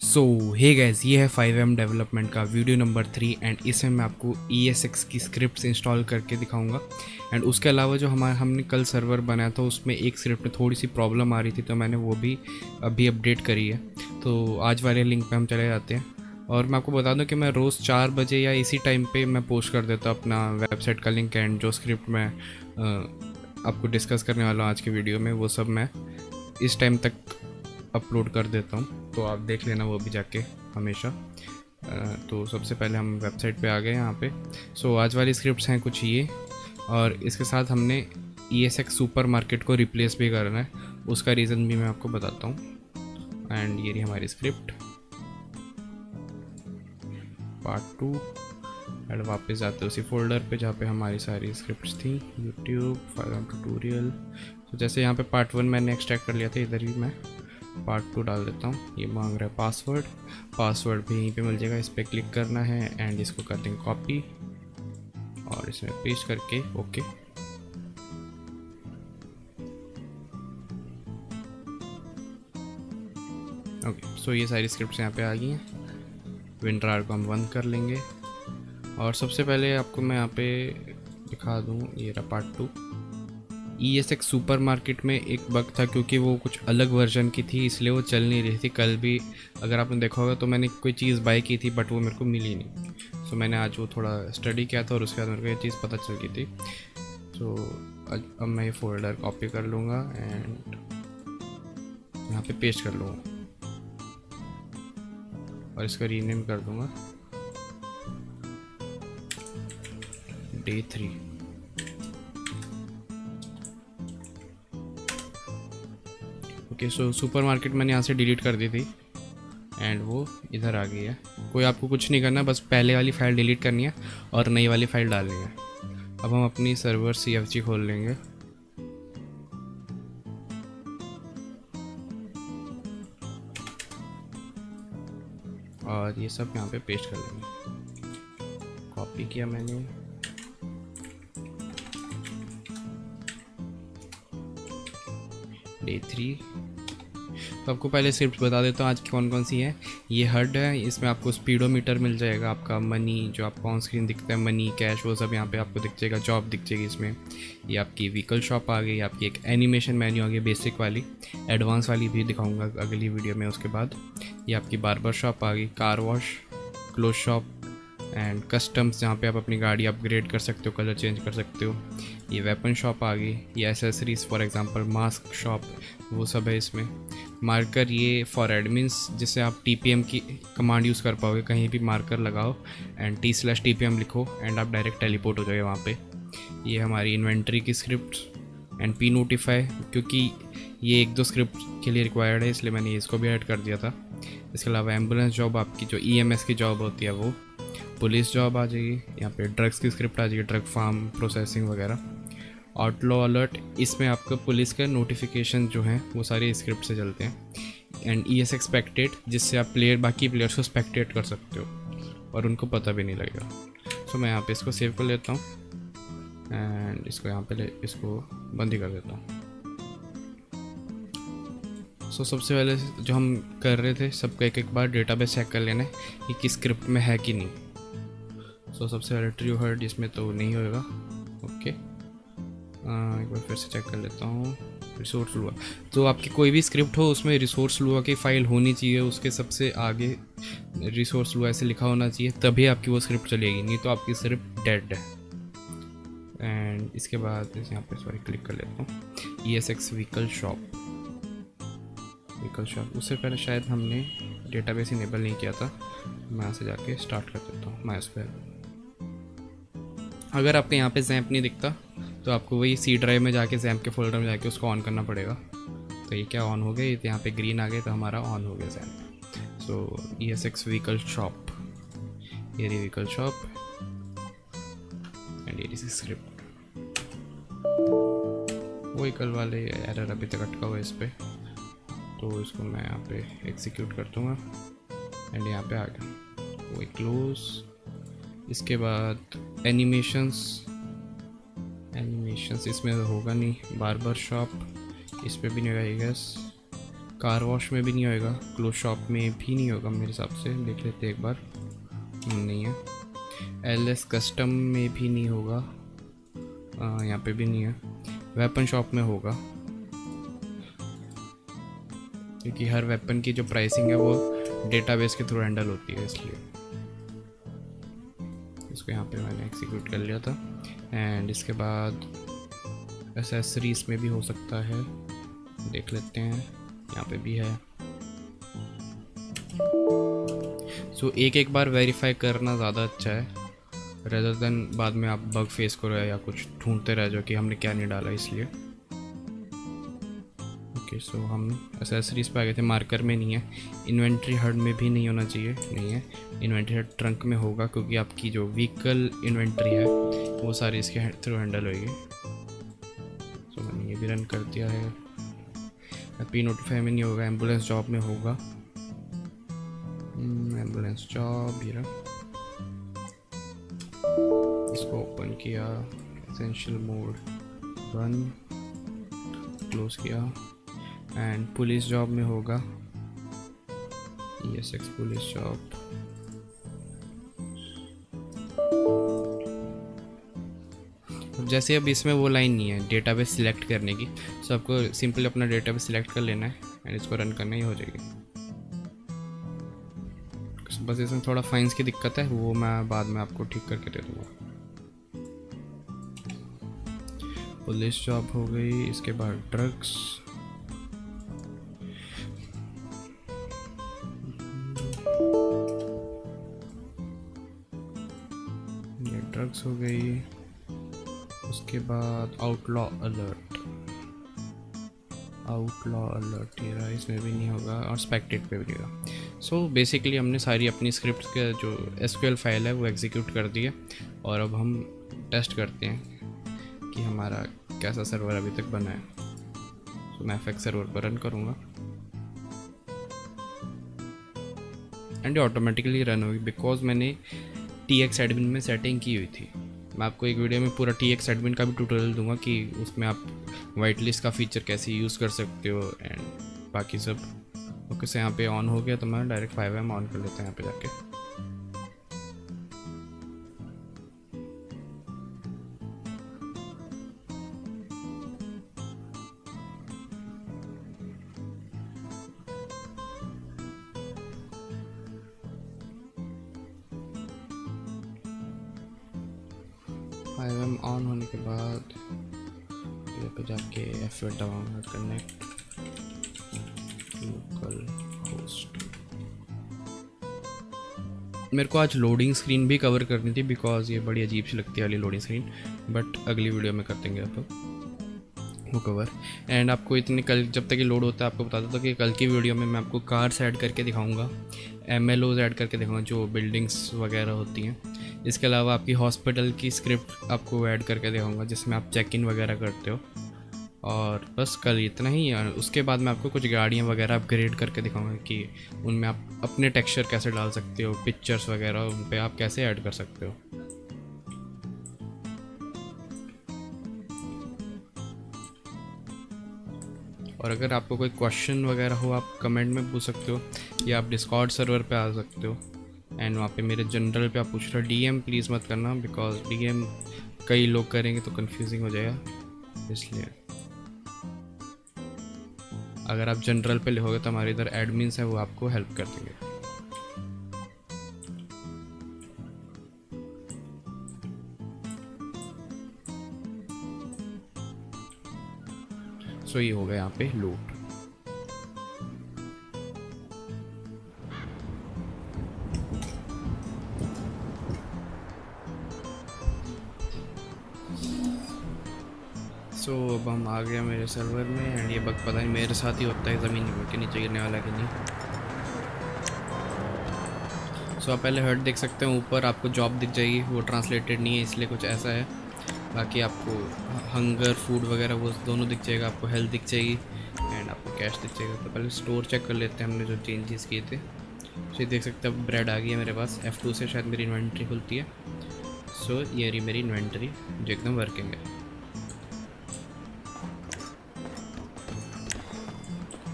सो hey guys, ये है 5M development का वीडियो नंबर 3 एंड इसमें मैं आपको ESX की स्क्रिप्ट्स इंस्टॉल करके दिखाऊंगा। एंड उसके अलावा जो हमने कल सर्वर बनाया था उसमें एक स्क्रिप्ट में थोड़ी सी प्रॉब्लम आ रही थी, तो मैंने वो भी अभी अपडेट करी है। तो आज वाले लिंक पे हम चले जाते हैं। और मैं आपको बता दूं कि मैं रोज़ 4 बजे या इसी टाइम पे मैं पोस्ट कर देता हूँ अपना वेबसाइट का लिंक। एंड जो स्क्रिप्ट मैं आपको डिस्कस करने वाला हूँ आज की वीडियो में, वो सब मैं इस टाइम तक अपलोड कर देता हूँ, तो आप देख लेना वो भी जाके हमेशा। तो सबसे पहले हम वेबसाइट पे आ गए यहाँ पे। सो आज वाली स्क्रिप्ट्स हैं कुछ ये, और इसके साथ हमने ESX सुपर मार्केट को रिप्लेस भी करना है। उसका रीज़न भी मैं आपको बताता हूँ। एंड ये रही हमारी स्क्रिप्ट पार्ट 2। एंड वापस जाते उसी फोल्डर पे जहाँ पे हमारी सारी स्क्रिप्ट्स थी, यूट्यूब 5M ट्यूटोरियल। तो जैसे यहाँ पे पार्ट 1 मैंने एक्सट्रैक्ट कर लिया था, इधर ही मैं पार्ट 2 डाल देता हूँ। ये मांग रहा है पासवर्ड भी यहीं पे मिल जाएगा, इस पर क्लिक करना है एंड इसको कर देंगे कॉपी और इसमें पेस्ट करके ओके। सो ये सारी स्क्रिप्ट्स यहाँ पे आ गई हैं। विंड्रार को हम बंद कर लेंगे और सबसे पहले आपको मैं यहाँ पे दिखा दूँ, ये रहा पार्ट 2। ESX सुपर मार्केट में एक बग था, क्योंकि वो कुछ अलग वर्जन की थी इसलिए वो चल नहीं रही थी। कल भी अगर आपने देखा होगा तो मैंने कोई चीज़ बाय की थी बट वो मेरे को मिली नहीं। सो मैंने आज वो थोड़ा स्टडी किया था और उसके बाद मेरे को ये चीज़ पता चल गई थी। तो अब मैं ये फोल्डर कॉपी कर लूँगा एंड यहाँ पे पेस्ट कर लूँगा और इसका रीनेम कर दूँगा Day 3। Okay, so super market मैंने यहाँ से डिलीट कर दी थी एंड वो इधर आ गई है। कोई आपको कुछ नहीं करना, बस पहले वाली फ़ाइल डिलीट करनी है और नई वाली फ़ाइल डालनी है। अब हम अपनी सर्वर CFG खोल लेंगे और ये सब यहाँ पे पेस्ट कर लेंगे। कॉपी किया मैंने, Day 3। तो आपको पहले स्क्रिप्ट बता देता हूँ आज की कौन कौन सी है। ये हड है, इसमें आपको स्पीडोमीटर मिल जाएगा, आपका मनी जो आपको ऑन स्क्रीन दिखता है, मनी कैश वो सब यहाँ पे आपको दिख जाएगा, जॉब दिख जाएगी इसमें। ये आपकी व्हीकल शॉप आ गई, आपकी एक एनिमेशन मेन्यू आ गई बेसिक वाली, एडवांस वाली भी दिखाऊंगा अगली वीडियो में। उसके बाद ये आपकी बार्बर शॉप आ गई, car wash, cloth shop and customs जहाँ पे आप अपनी गाड़ी अपग्रेड कर सकते हो, कलर चेंज कर सकते हो। ये वेपन शॉप आ गई, ये accessories for example mask shop वो सब है इसमें। मार्कर ये फॉर एडमिन्स, जिससे आप TPM की कमांड यूज़ कर पाओगे, कहीं भी मार्कर लगाओ एंड T/TPM लिखो एंड आप डायरेक्ट टेलीपोर्ट हो जाओगे वहाँ पे। ये हमारी इन्वेंट्री की स्क्रिप्ट एंड P नोटिफाई, क्योंकि ये 1-2 स्क्रिप्ट के लिए रिक्वायर्ड है इसलिए मैंने इसको भी ऐड कर दिया था। इसके अलावा एम्बुलेंस जॉब, आपकी जो EMS की जॉब होती है वो, पुलिस जॉब आ जाएगी, यहाँ पे ड्रग्स की स्क्रिप्ट आ जाएगी, ड्रग फार्म प्रोसेसिंग वगैरह। आउटलॉ अलर्ट, इसमें आपका पुलिस का नोटिफिकेशन जो हैं वो सारे स्क्रिप्ट से चलते हैं। एंड ESX स्पेक्टेट, जिससे आप बाकी प्लेयर्स को स्पेक्टेट कर सकते हो और उनको पता भी नहीं लगेगा। सो मैं यहाँ पे इसको सेव कर लेता हूँ एंड इसको यहाँ पे इसको बंद ही कर देता हूँ। सो सबसे पहले जो हम कर रहे थे सबका एक बार डेटाबेस चेक कर लेना है कि किस स्क्रिप्ट में है कि नहीं। सो सबसे पहले ट्रू हर्ड, इसमें तो नहीं होएगा। ओके, एक बार फिर से चेक कर लेता हूँ। रिसोर्स लुआ, तो आपकी कोई भी स्क्रिप्ट हो उसमें रिसोर्स लुआ की फ़ाइल होनी चाहिए, उसके सबसे आगे रिसोर्स लुआ ऐसे लिखा होना चाहिए, तभी आपकी वो स्क्रिप्ट चलेगी, नहीं तो आपकी स्क्रिप्ट डेड है। एंड इसके बाद यहाँ पे सॉरी क्लिक कर लेता हूँ ESX व्हीकल शॉप। उससे पहले शायद हमने डेटाबेस इनेबल नहीं किया था, मैं यहाँ से जाके स्टार्ट कर देता हूँ MySQL। अगर आपके यहाँ पे जैम्प नहीं दिखता तो आपको वही C ड्राइव में जाके जैम्प के फोल्डर में जाके उसको ऑन करना पड़ेगा। तो ये क्या ऑन हो गया, ये यहाँ पे ग्रीन आ गया तो हमारा ऑन हो गया जैम्प। सो ESX व्हीकल शॉप, ये रही व्हीकल शॉप एंड ये स्क्रिप्ट। व्हीकल वाले एरर अभी तक अटका हुआ है इस पर, तो इसको मैं यहाँ पे एग्जीक्यूट कर दूँगा एंड यहाँ पे आ गया वही क्लोज। इसके बाद एनिमेशंस इसमें होगा नहीं, बार्बर शॉप इस पर भी नहीं रहेगा। कार वॉश में भी नहीं होएगा, क्लोथ शॉप में भी नहीं होगा मेरे हिसाब से, देख लेते हैं एक बार। नहीं है। LS कस्टम में भी नहीं होगा, यहाँ पे भी नहीं है। वेपन शॉप में होगा, क्योंकि हर वेपन की जो प्राइसिंग है वो डेटाबेस के थ्रू हैंडल होती है, इसलिए इसको यहाँ पे मैंने एग्जीक्यूट कर लिया था। एंड इसके बाद एसेसरीज में भी हो सकता है, देख लेते हैं, यहाँ पे भी है। सो एक बार वेरीफाई करना ज़्यादा अच्छा है, रेदर देन बाद में आप बग फेस करो या कुछ ढूंढते रह जाओ कि हमने क्या नहीं डाला, इसलिए। ओके, सो हम एसेसरीज पे आ गए थे, मार्कर में नहीं है। इन्वेंट्री हड में भी नहीं होना चाहिए, नहीं है। इन्वेंट्री हड ट्रंक में होगा, क्योंकि आपकी जो व्हीकल इन्वेंट्री है वो सारी इसके थ्रू हैंडल होगी। सो मैंने ये भी रन कर दिया है। P नोटिफाई में नहीं होगा, एम्बुलेंस जॉब में होगा। एम्बुलेंस जॉब, ये रहा। इसको ओपन किया, एसेंशियल मोड 1 क्लोज किया। एंड पुलिस जॉब में होगा, ESX पुलिस जॉब। जैसे अब इसमें वो लाइन नहीं है डेटाबेस सिलेक्ट करने की, सो आपको सिंपली अपना डेटाबेस सिलेक्ट कर लेना है एंड इसको रन करना ही हो जाएगी। बस इसमें थोड़ा फाइन्स की दिक्कत है, वो मैं बाद में आपको ठीक करके दे दूँगा। पुलिस जॉब हो गई, इसके बाद ड्रग्स। ये ड्रग्स हो गई। उसके बाद आउटलॉ अलर्ट, ये रहा, इसमें भी नहीं होगा और स्पेक्टेट पे भी नहीं होगा। सो बेसिकली हमने सारी अपनी स्क्रिप्ट का जो SQL फाइल है वो एग्जीक्यूट कर दी है, और अब हम टेस्ट करते हैं कि हमारा कैसा सर्वर अभी तक बना है। सो मैं FX सर्वर पर रन करूँगा एंड ये ऑटोमेटिकली रन होगी, बिकॉज मैंने TX एडमिन में सेटिंग की हुई थी। मैं आपको एक वीडियो में पूरा TX एडमिन का भी ट्यूटोरियल दूंगा कि उसमें आप वाइट लिस्ट का फीचर कैसे यूज़ कर सकते हो एंड बाकी सब। ओके, से यहाँ पे ऑन हो गया, तो मैं डायरेक्ट 5M ऑन कर लेता हूँ यहाँ पे जाके। ऑन होने के बाद यहाँ पे जाके F8 दबाऊंगा, कनेक्ट लोकल होस्ट। मेरे को आज लोडिंग स्क्रीन भी कवर करनी थी, बिकॉज ये बड़ी अजीब सी लगती है वाली लोडिंग स्क्रीन, बट अगली वीडियो में कर देंगे आप वो कवर। एंड आपको इतने कल जब तक ये लोड होता है आपको बता देता हूँ कि कल की वीडियो में मैं आपको कार्स ऐड करके दिखाऊंगा, MLOs ऐड करके दिखाऊंगा जो बिल्डिंग्स वगैरह होती हैं। इसके अलावा आपकी हॉस्पिटल की स्क्रिप्ट आपको ऐड करके दिखाऊंगा जिसमें आप चेक इन वगैरह करते हो। और बस कल इतना ही है। उसके बाद मैं आपको कुछ गाड़ियाँ वगैरह अपग्रेड करके दिखाऊंगा कि उनमें आप अपने टेक्सचर कैसे डाल सकते हो, पिक्चर्स वगैरह उन पर आप कैसे ऐड कर सकते हो। और अगर आपको कोई क्वेश्चन वगैरह हो आप कमेंट में पूछ सकते हो, या आप डिस्कॉर्ड सर्वर पे आ सकते हो। एंड वहाँ पे मेरे जनरल पे आप पूछ रहे हो, DM प्लीज़ मत करना, बिकॉज DM कई लोग करेंगे तो कंफ्यूजिंग हो जाएगा, इसलिए अगर आप जनरल पे लिखोगे तो हमारे इधर एडमिन्स हैं, वो आपको हेल्प कर देंगे। सो ये हो गया यहाँ पे लूट। सो अब हम आ गए मेरे सर्वर में एंड ये बग पता नहीं मेरे साथ ही होता है, ज़मीन के नीचे गिरने वाला कि नहीं। सो आप पहले हर्ट देख सकते हैं, ऊपर आपको जॉब दिख जाएगी, वो ट्रांसलेटेड नहीं है इसलिए कुछ ऐसा है। बाकी आपको हंगर फूड वगैरह वो दोनों दिख जाएगा, आपको हेल्थ दिख जाएगी एंड आपको कैश दिख जाएगा। तो पहले स्टोर चेक कर लेते हैं हमने जो चेंजेस किए थे। सो देख सकते हैं अब ब्रेड आ गई है मेरे पास, F2 से शायद मेरी इन्वेंट्री खुलती है। सो ये रही मेरी इन्वेंट्री जो एकदम वर्किंग है।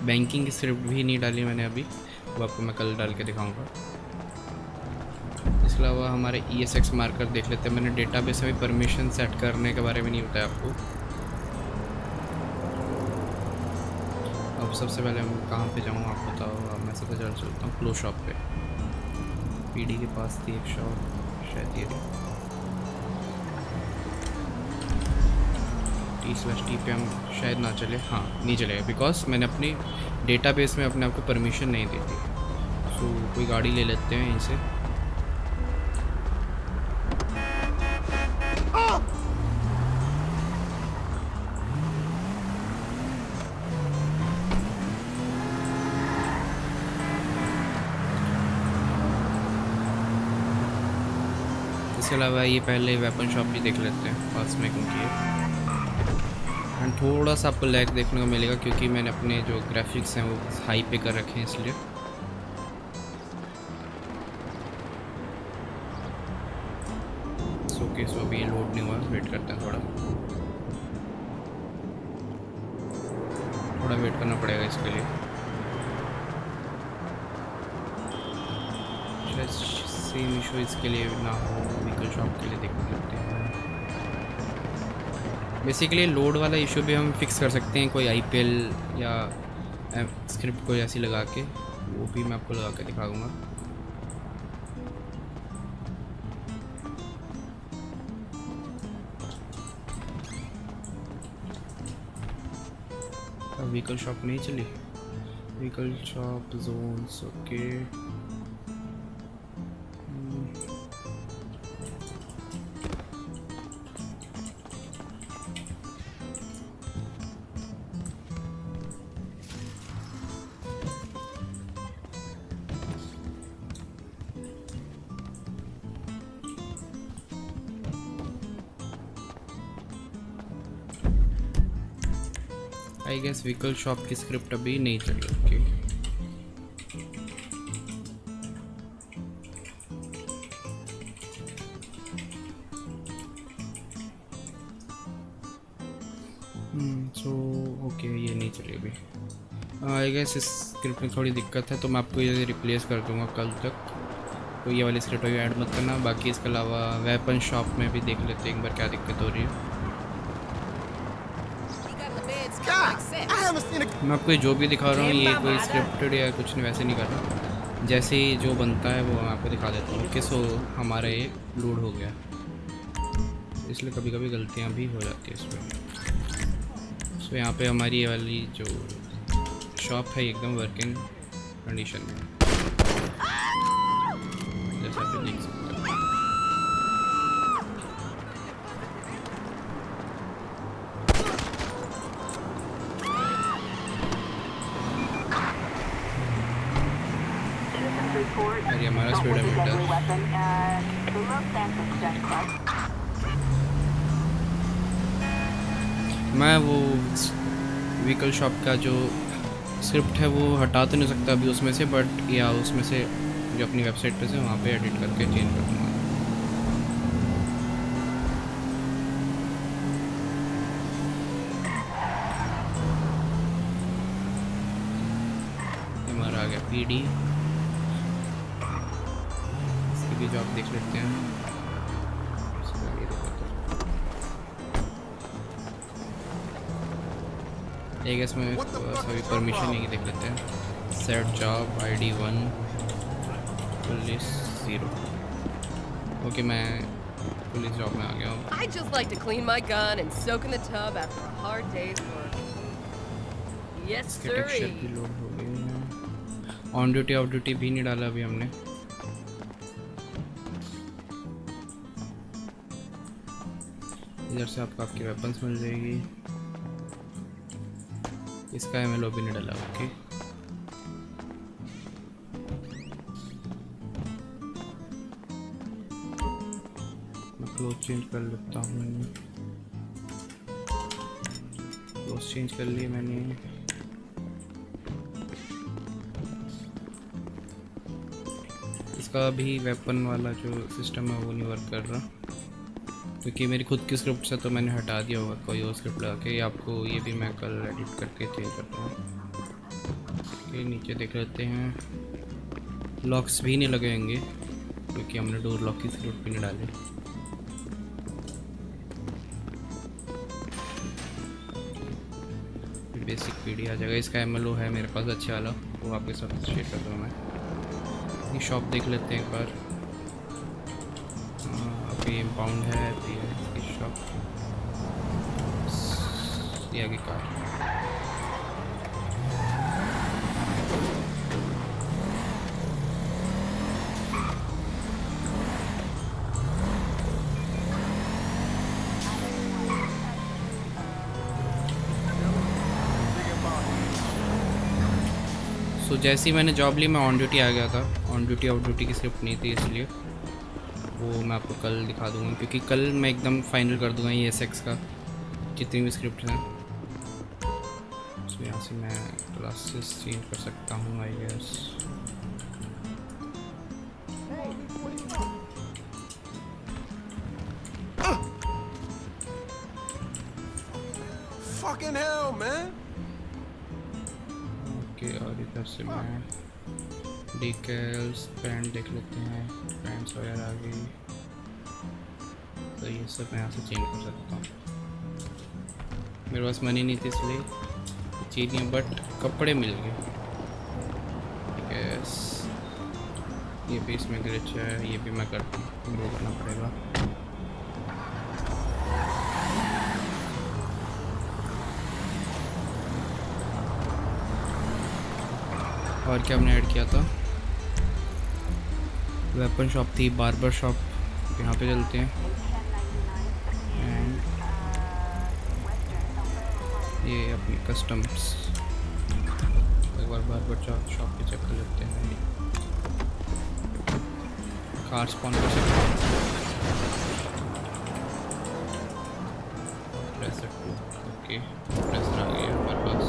बैंकिंग की स्क्रिप्ट भी नहीं डाली मैंने अभी, वो आपको मैं कल डाल के दिखाऊंगा। इसके अलावा हमारे ESX मार्कर देख लेते हैं। मैंने डेटाबेस में परमिशन सेट करने के बारे में नहीं बताया आपको। अब सबसे पहले मैं कहाँ पे जाऊँ आप बताओ। अब मैं सबसे ज़्यादा चलता हूँ क्लो शॉप पे। PD के पास थी एक शॉप, शायद ये T/T पे हम शायद ना चले, हाँ नहीं चलेगा, बिकॉज मैंने अपनी डेटाबेस में अपने आप को परमिशन नहीं दी थी। सो कोई गाड़ी ले लेते हैं यहीं से। इसके अलावा ये पहले वेपन शॉप भी देख लेते हैं पास में, क्योंकि एंड थोड़ा सा आपको लैग देखने को मिलेगा क्योंकि मैंने अपने जो ग्राफिक्स हैं वो हाई पे कर रखे हैं, इसलिए। सो अभी लोड नहीं हुआ, वेट करते हैं थोड़ा वेट करना पड़ेगा इसके लिए। शायद सेम इशू इसके लिए ना हो, व्हीकल शॉप के लिए देख लेते हैं। बेसिकली लोड वाला इशू भी हम फिक्स कर सकते हैं, कोई IPL या स्क्रिप्ट कोई ऐसी लगा के, वो भी मैं आपको लगा के दिखा दूँगा। अब व्हीकल शॉप नहीं चली, vehicle shop zones, okay. I guess vehicle shop की स्क्रिप्ट अभी नहीं चल रही। सो ओके, ये नहीं चली अभी। आई गेस इस स्क्रिप्ट में थोड़ी दिक्कत है, तो मैं आपको ये रिप्लेस कर दूंगा कल तक। तो ये वाली स्क्रिप्ट अभी ऐड मत करना। बाकी इसके अलावा वेपन शॉप में भी देख लेते हैं एक बार क्या दिक्कत हो रही है। मैं आपको जो भी दिखा रहा हूँ ये कोई स्क्रिप्टेड या कुछ नहीं, वैसे नहीं कर रहा, जैसे ही जो बनता है वो मैं आपको दिखा देता हूँ। ओके, सो हमारा ये लोड हो गया, इसलिए कभी कभी गलतियाँ भी हो जाती है इसमें। सो यहाँ पे हमारी ये वाली जो शॉप है एकदम वर्किंग कंडीशन में, जैसा आप देख सकते हैं। ये हमारा स्पीडोमीटर। मैं वो व्हीकल शॉप का जो स्क्रिप्ट है वो हटा तो नहीं सकता अभी उसमें से, बट या उसमें से जो अपनी वेबसाइट पे से वहाँ पे एडिट करके चेंज कर दूँगा। हमारा आ गया PD, इसकी भी जो आप देख लेते हैं। एक इसमें सभी परमिशन ही देख लेते हैं। Set job ID 1 police 0। Okay, मैं पुलिस जॉब में आ गया हूँ। I just like to clean my gun and soak in the tub after a hard day's work. Yes sir. Texture भी लोड हो गए हैं। ऑन ड्यूटी ऑफ ड्यूटी भी नहीं डाला अभी हमने। इधर से आपको आपकी वेपन्स मिल जाएगी। इसका MLO भी नहीं डाला। ओके, मैं क्लोथ चेंज कर लेता हूँ। क्लोथ चेंज कर लिए मैंने। इसका भी वेपन वाला जो सिस्टम है वो नहीं वर्क कर रहा, क्योंकि मेरी खुद की स्क्रिप्ट से तो मैंने हटा दिया होगा कोई और स्क्रिप्ट लगा के। आपको ये भी मैं कल एडिट करके चेंज करता हूँ। ओके, नीचे देख लेते हैं। लॉक्स भी नहीं लगे होंगे क्योंकि हमने डोर लॉक की जरूरत भी नहीं डाली। बेसिक पीडी आ जाएगा। इसका एमएलओ है मेरे पास अच्छे वाला, वो आपके साथ शेयर कर दूँगा मैं। ये शॉप देख लेते हैं एक बार। अभी इम्पाउंड है तो ये इसकी शॉप। ये आगे कार। सो जैसे ही मैंने जॉब ली मैं ऑन ड्यूटी आ गया था। ऑन ड्यूटी ऑफ ड्यूटी की स्क्रिप्ट नहीं थी, इसलिए वो मैं आपको कल दिखा दूँगा, क्योंकि कल मैं एकदम फाइनल कर दूँगा ये एसएक्स का जितनी भी स्क्रिप्ट हैं। सो यहाँ से मैं क्लासेस चेंज कर सकता हूँ I guess. Fucking hell, man. Okay, और इधर से मैं डिकेल्स पैंट देख लेते हैं। पैंट्स वगैरह आ गई, तो ये सब मैं यहाँ से चेंज कर सकता हूँ। मेरे पास मनी नहीं थी इसलिए चीज नहीं, बट कपड़े मिल गए। यस, ये भी इसमें ग्लिच है, ये भी मैं करता हूँ, वो करना पड़ेगा। और क्या हमने ऐड किया था? वेपन शॉप थी, बार्बर शॉप, यहाँ पे चलते हैं। एंड ये अपनी कस्टम्स, एक बार बार्बर शॉप पे चेक कर लेते हैं। कार स्पॉन कर सकते हैं। प्रेसर 2, ओके, प्रेसर आ गया हमारे पास।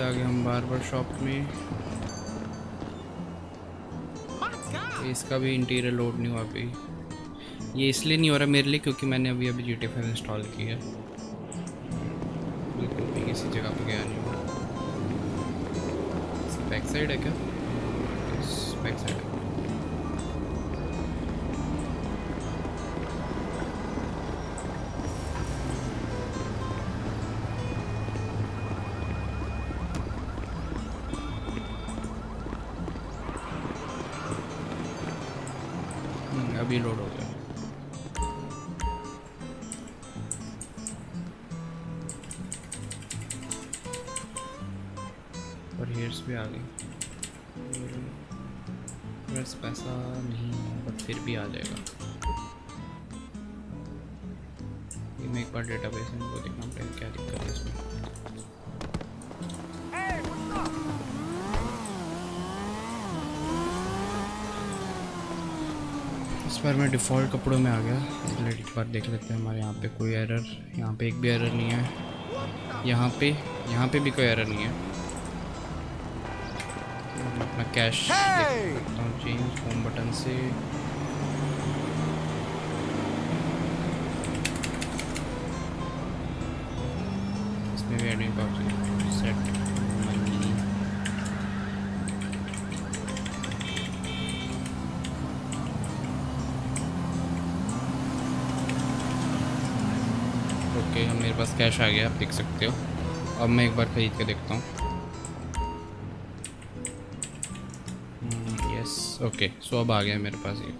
आगे हम बार्बर शॉप में। इसका भी इंटीरियर लोड नहीं हुआ अभी। ये इसलिए नहीं हो रहा मेरे लिए क्योंकि मैंने अभी GTA 5 इंस्टॉल किया है। बिल्कुल भी किसी जगह पे गया नहीं हूँ। इसकी बैक साइड है क्या? बैक साइड है। अभी लोड हो गया। और हेयर्स भी आ गई। बस पैसा नहीं है बट फिर भी आ जाएगा। ये मैं एक बार डेटाबेस में वो देखना पड़ेगा क्या दिक्कत है इसमें। इस बार मैं डिफ़ॉल्ट कपड़ों में आ गया। एक बार देख लेते हैं हमारे यहाँ पे कोई एरर। यहाँ पे एक भी एरर नहीं है। यहाँ पे भी कोई एरर नहीं है। मैं अपना कैश देख सकता हूँ चेंज होम बटन से। इसमें भी adding option set money. Okay, मेरे पास कैश आ गया, आप देख सकते हो। अब मैं एक बार खरीद के देखता हूँ। यस, ओके, सो अब आ गया मेरे पास ये।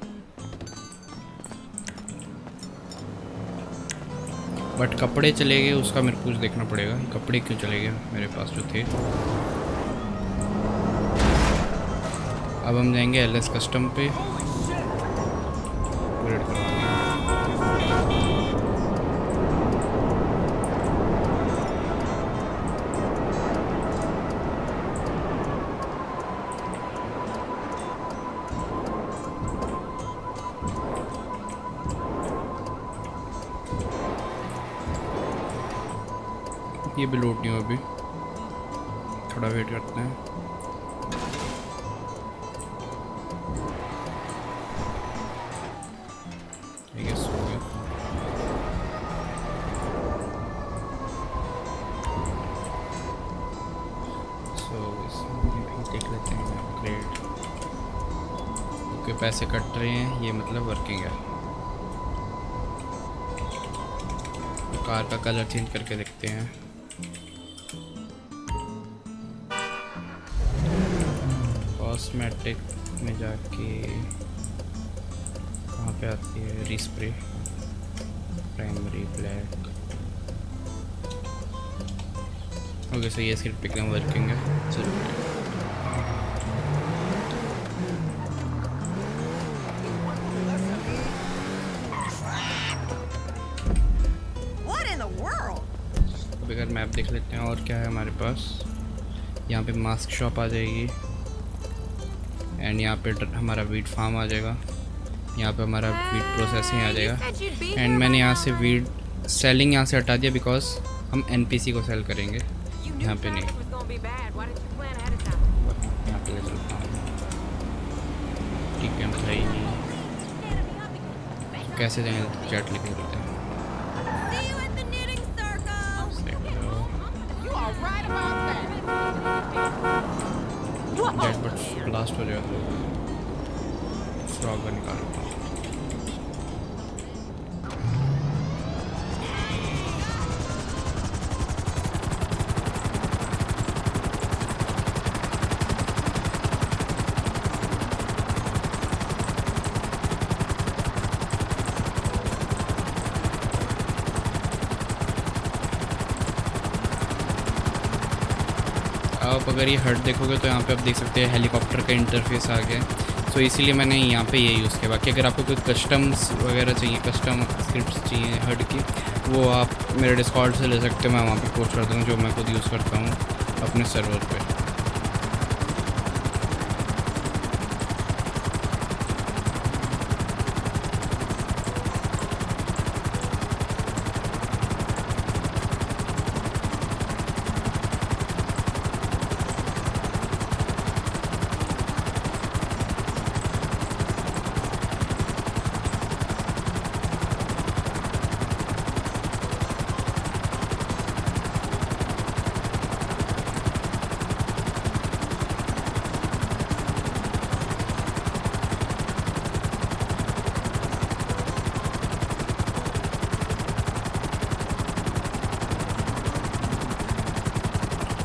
बट कपड़े चले गए, उसका मेरे को कुछ देखना पड़ेगा। कपड़े क्यों चले गए मेरे पास जो थे। अब हम जाएंगे LS कस्टम पे, अपग्रेड करवाएंगे। ये भी लोड नहीं हो अभी, थोड़ा वेट करते हैं। ये सो गया। इसमें भी देख लेते हैं अपग्रेड। ओके, पैसे कट रहे हैं, ये मतलब वर्किंग है। कार का कलर चेंज करके देखते हैं। कॉस्मेटिक में जाके कहाँ पे आती है, रीस्प्रे, प्राइमरी ब्लैक। ओके, सो ये सिर्फ एकदम वर्किंग है। चलो अब अगर मैप देख लेते हैं और क्या है हमारे पास। यहाँ पे मास्क शॉप आ जाएगी एंड यहाँ पे हमारा वीट फार्म आ जाएगा। यहाँ पे हमारा वीट प्रोसेसिंग आ जाएगा एंड मैंने यहाँ से वीट सेलिंग यहाँ से हटा दिया बिकॉज हम एनपीसी को सेल करेंगे, यहाँ पे नहीं। यहाँ पे ले चलता हूँ, ठीक है, मतलब ही नहीं। कैसे जाएंगे, चैट लिख लेते हैं। बट ब्लास्ट हो जाएगा तो फ्रॉग का निकालता हूँ। आप अगर ये हट देखोगे तो यहाँ पे आप देख सकते हैं हेलीकॉप्टर का इंटरफेस आ गया है। सो इसीलिए मैंने यहाँ पे ये यूज़ किया। बाकी अगर आपको कोई कस्टम्स वगैरह चाहिए, कस्टम स्क्रिप्ट्स चाहिए हट की, वो आप मेरे डिस्कॉर्ड से ले सकते हो। मैं वहाँ पे पोस्ट करता हूँ जो मैं खुद यूज़ करता हूँ अपने सर्वर पे।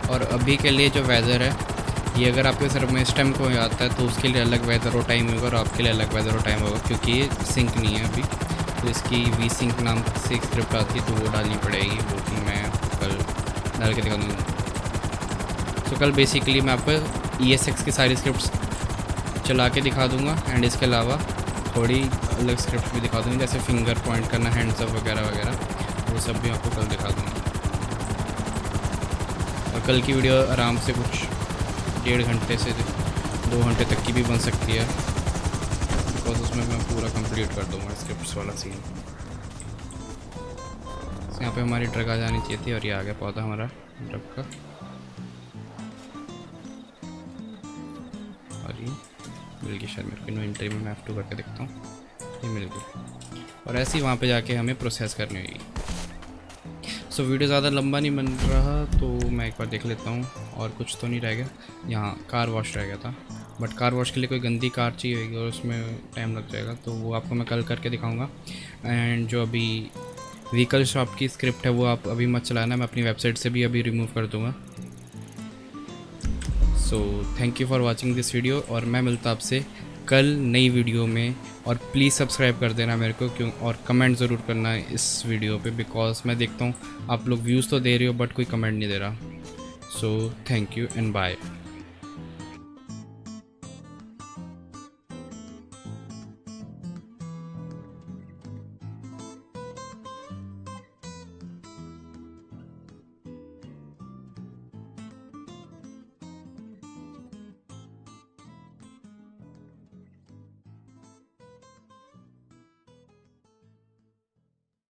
और अभी के लिए जो वेदर है, ये अगर आपके सिर्फ में इस टाइम को आता है तो उसके लिए अलग वेदर और टाइम होगा और आपके लिए अलग वेदर और टाइम होगा, क्योंकि ये सिंक नहीं है अभी। तो इसकी वी सिंक नाम से स्क्रिप्ट आती है तो वो डालनी पड़ेगी, वो भी मैं कल डाल के दिखा दूँगा। तो कल बेसिकली मैं आपको ESX की सारी स्क्रिप्ट्स चला के दिखा दूँगा एंड इसके अलावा थोड़ी अलग स्क्रिप्ट भी दिखा दूँगी, जैसे फिंगर पॉइंट करना, हैंड्स अप वगैरह वगैरह, वो सब भी आपको कल दिखा दूँगा। और कल की वीडियो आराम से कुछ 1.5 घंटे से 2 घंटे तक की भी बन सकती है, बिकॉज उसमें मैं पूरा कंप्लीट कर दूँगा स्क्रिप्ट्स वाला सीन। यहाँ पे हमारी ट्रक आ जानी चाहिए थी और ये आ गया पौधा हमारा ट्रक का। और ये मिल गई, शायद मेरे को इन्वेंटरी में मैं F2 करके देखता हूँ, ये मिल गई। और ऐसे ही वहाँ पे जाके हमें प्रोसेस करनी होगी। सो वीडियो ज़्यादा लंबा नहीं बन रहा तो मैं एक बार देख लेता हूँ। और कुछ तो नहीं रह गया, यहाँ कार वॉश रह गया था, बट कार वॉश के लिए कोई गंदी कार चाहिए होगी और उसमें टाइम लग जाएगा, तो वो आपको मैं कल करके दिखाऊंगा। एंड जो अभी व्हीकल शॉप की स्क्रिप्ट है वो आप अभी मत चलाना, मैं अपनी वेबसाइट से भी अभी रिमूव कर दूँगा। सो thank you for watching this video और मैं मिलता आपसे कल नई वीडियो में। और प्लीज़ सब्सक्राइब कर देना मेरे को, क्यों, और कमेंट ज़रूर करना इस वीडियो पे, बिकॉज मैं देखता हूँ आप लोग व्यूज़ तो दे रहे हो बट कोई कमेंट नहीं दे रहा। So thank you and bye.